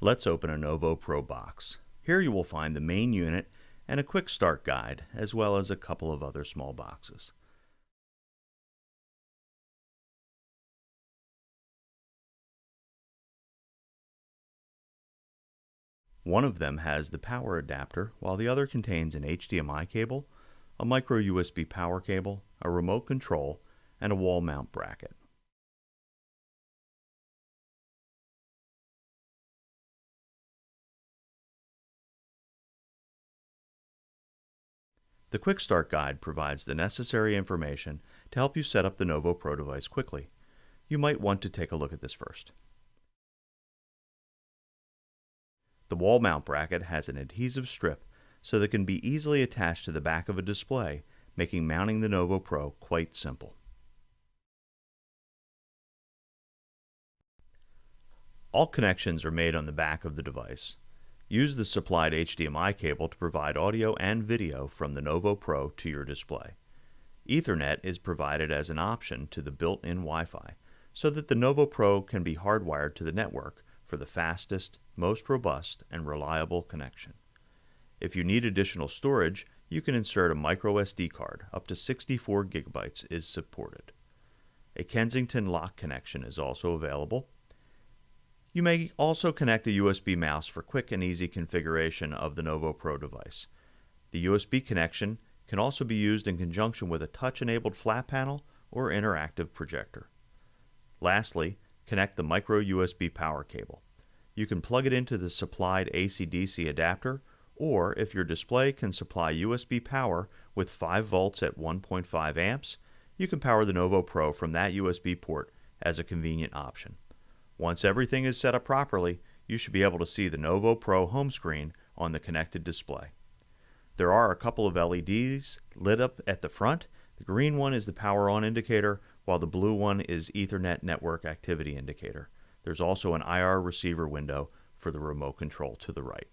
Let's open a NovoPRO box. Here you will find the main unit and a quick start guide, as well as a couple of other small boxes. One of them has the power adapter, while the other contains an HDMI cable, a micro USB power cable, a remote control, and a wall mount bracket. The Quick Start Guide provides the necessary information to help you set up the NovoPRO device quickly. You might want to take a look at this first. The wall mount bracket has an adhesive strip so that it can be easily attached to the back of a display, making mounting the NovoPRO quite simple. All connections are made on the back of the device. Use the supplied HDMI cable to provide audio and video from the NovoPRO to your display. Ethernet is provided as an option to the built-in Wi-Fi, so that the NovoPRO can be hardwired to the network for the fastest, most robust, and reliable connection. If you need additional storage, you can insert a micro SD card. Up to 64 gigabytes is supported. A Kensington lock connection is also available. You may also connect a USB mouse for quick and easy configuration of the NovoPRO device. The USB connection can also be used in conjunction with a touch-enabled flat panel or interactive projector. Lastly, connect the micro USB power cable. You can plug it into the supplied AC/DC adapter, or if your display can supply USB power with 5 volts at 1.5 amps, you can power the NovoPRO from that USB port as a convenient option. Once everything is set up properly, you should be able to see the NovoPRO home screen on the connected display. There are a couple of LEDs lit up at the front. The green one is the power on indicator, while the blue one is Ethernet network activity indicator. There's also an IR receiver window for the remote control to the right.